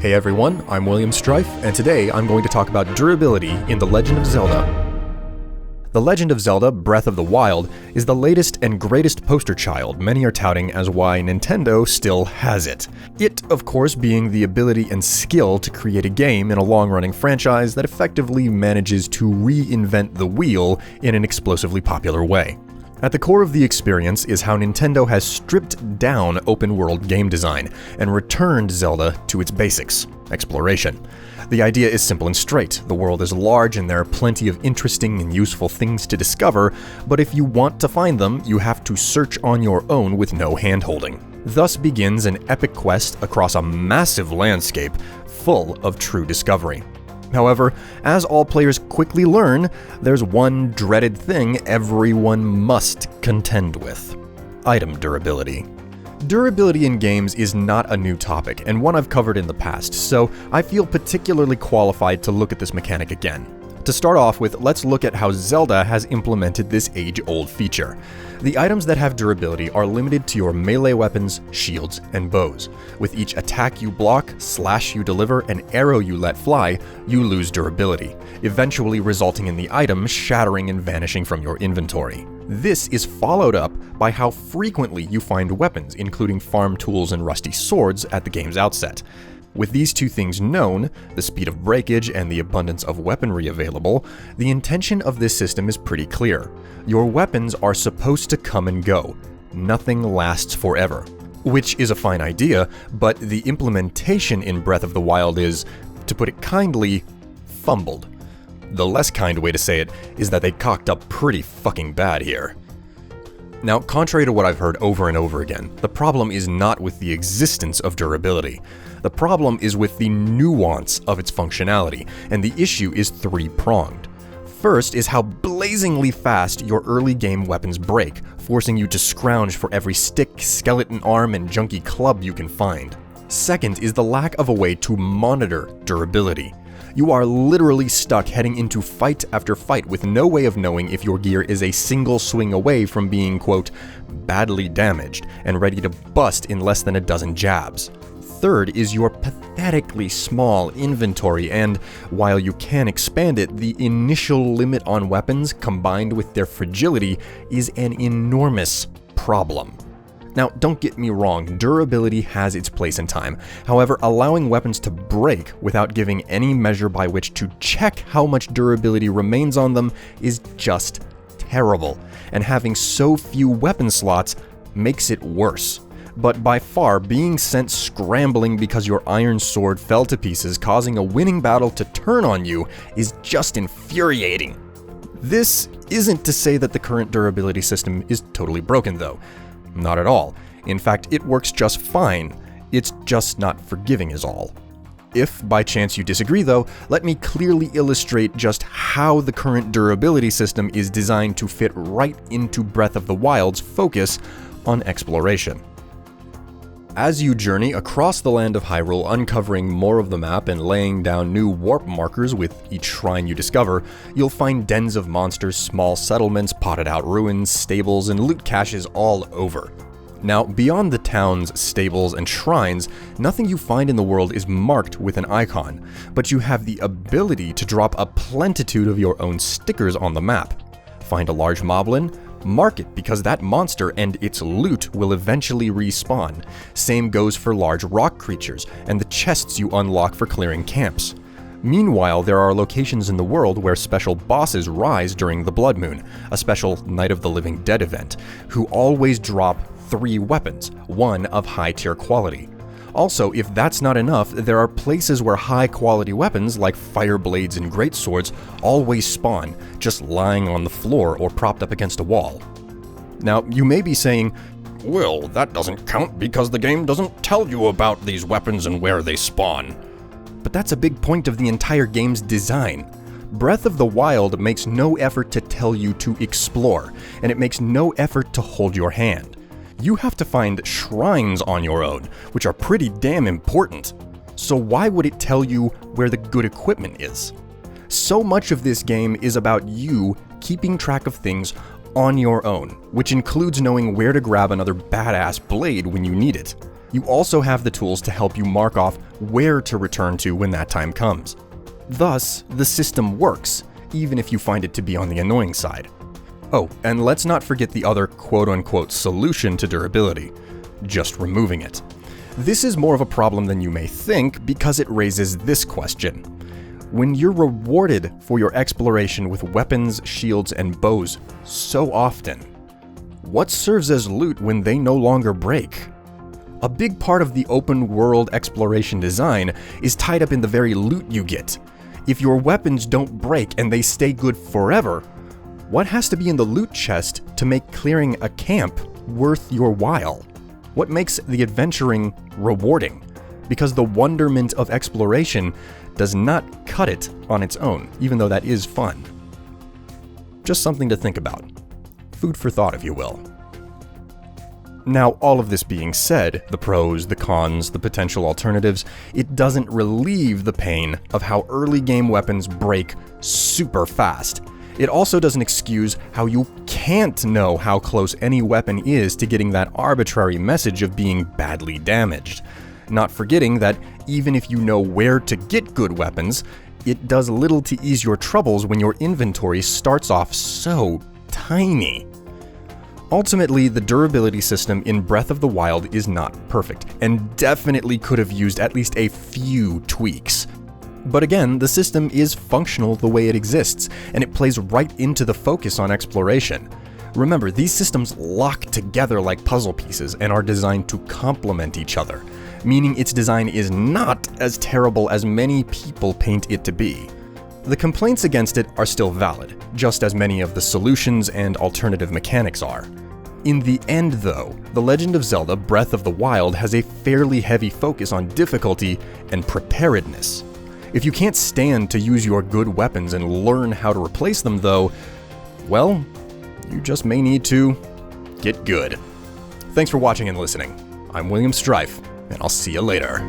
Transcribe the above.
Hey everyone, I'm William Strife, and today I'm going to talk about durability in The Legend of Zelda. The Legend of Zelda Breath of the Wild is the latest and greatest poster child many are touting as why Nintendo still has it. It, of course, being the ability and skill to create a game in a long-running franchise that effectively manages to reinvent the wheel in an explosively popular way. At the core of the experience is how Nintendo has stripped down open-world game design and returned Zelda to its basics, exploration. The idea is simple and straight. The world is large and there are plenty of interesting and useful things to discover, but if you want to find them, you have to search on your own with no hand-holding. Thus begins an epic quest across a massive landscape full of true discovery. However, as all players quickly learn, there's one dreaded thing everyone must contend with: item durability. Durability in games is not a new topic, and one I've covered in the past, so I feel particularly qualified to look at this mechanic again. To start off with, let's look at how Zelda has implemented this age-old feature. The items that have durability are limited to your melee weapons, shields, and bows. With each attack you block, slash you deliver, and arrow you let fly, you lose durability, eventually resulting in the item shattering and vanishing from your inventory. This is followed up by how frequently you find weapons, including farm tools and rusty swords, at the game's outset. With these two things known, the speed of breakage and the abundance of weaponry available, the intention of this system is pretty clear. Your weapons are supposed to come and go. Nothing lasts forever. Which is a fine idea, but the implementation in Breath of the Wild is, to put it kindly, fumbled. The less kind way to say it is that they cocked up pretty fucking bad here. Now, contrary to what I've heard over and over again, the problem is not with the existence of durability. The problem is with the nuance of its functionality, and the issue is three-pronged. First is how blazingly fast your early game weapons break, forcing you to scrounge for every stick, skeleton arm, and junky club you can find. Second is the lack of a way to monitor durability. You are literally stuck heading into fight after fight with no way of knowing if your gear is a single swing away from being, quote, badly damaged and ready to bust in less than a dozen jabs. Third is your pathetically small inventory, and while you can expand it, the initial limit on weapons combined with their fragility is an enormous problem. Now, don't get me wrong, durability has its place in time. However, allowing weapons to break without giving any measure by which to check how much durability remains on them is just terrible, and having so few weapon slots makes it worse. But by far, being sent scrambling because your iron sword fell to pieces, causing a winning battle to turn on you, is just infuriating. This isn't to say that the current durability system is totally broken, though. Not at all. In fact, it works just fine. It's just not forgiving is all. If by chance you disagree though, let me clearly illustrate just how the current durability system is designed to fit right into Breath of the Wild's focus on exploration. As you journey across the land of Hyrule, uncovering more of the map and laying down new warp markers with each shrine you discover, you'll find dens of monsters, small settlements, potted out ruins, stables, and loot caches all over. Now, beyond the towns, stables, and shrines, nothing you find in the world is marked with an icon, but you have the ability to drop a plenitude of your own stickers on the map. Find a large moblin? Mark it, because that monster and its loot will eventually respawn. Same goes for large rock creatures and the chests you unlock for clearing camps. Meanwhile, there are locations in the world where special bosses rise during the Blood Moon, a special Night of the Living Dead event, who always drop 3 weapons, one of high tier quality. Also, if that's not enough, there are places where high-quality weapons like fire blades and greatswords always spawn, just lying on the floor or propped up against a wall. Now, you may be saying, "Well, that doesn't count because the game doesn't tell you about these weapons and where they spawn." But that's a big point of the entire game's design. Breath of the Wild makes no effort to tell you to explore, and it makes no effort to hold your hand. You have to find shrines on your own, which are pretty damn important. So why would it tell you where the good equipment is? So much of this game is about you keeping track of things on your own, which includes knowing where to grab another badass blade when you need it. you also have the tools to help you mark off where to return to when that time comes. Thus, the system works, even if you find it to be on the annoying side. Oh, and let's not forget the other quote-unquote solution to durability: just removing it. This is more of a problem than you may think because it raises this question. When you're rewarded for your exploration with weapons, shields, and bows so often, what serves as loot when they no longer break? A big part of the open world exploration design is tied up in the very loot you get. If your weapons don't break and they stay good forever, what has to be in the loot chest to make clearing a camp worth your while? What makes the adventuring rewarding? Because the wonderment of exploration does not cut it on its own, even though that is fun. Just something to think about. Food for thought, if you will. Now, all of this being said, the pros, the cons, the potential alternatives, it doesn't relieve the pain of how early game weapons break super fast. It also doesn't excuse how you can't know how close any weapon is to getting that arbitrary message of being badly damaged. Not forgetting that even if you know where to get good weapons, it does little to ease your troubles when your inventory starts off so tiny. Ultimately, the durability system in Breath of the Wild is not perfect, and definitely could have used at least a few tweaks. But again, the system is functional the way it exists, and it plays right into the focus on exploration. Remember, these systems lock together like puzzle pieces and are designed to complement each other, meaning its design is not as terrible as many people paint it to be. The complaints against it are still valid, just as many of the solutions and alternative mechanics are. In the end, though, The Legend of Zelda Breath of the Wild has a fairly heavy focus on difficulty and preparedness. If you can't stand to use your good weapons and learn how to replace them, though, well, you just may need to get good. Thanks for watching and listening. I'm William Strife, and I'll see you later.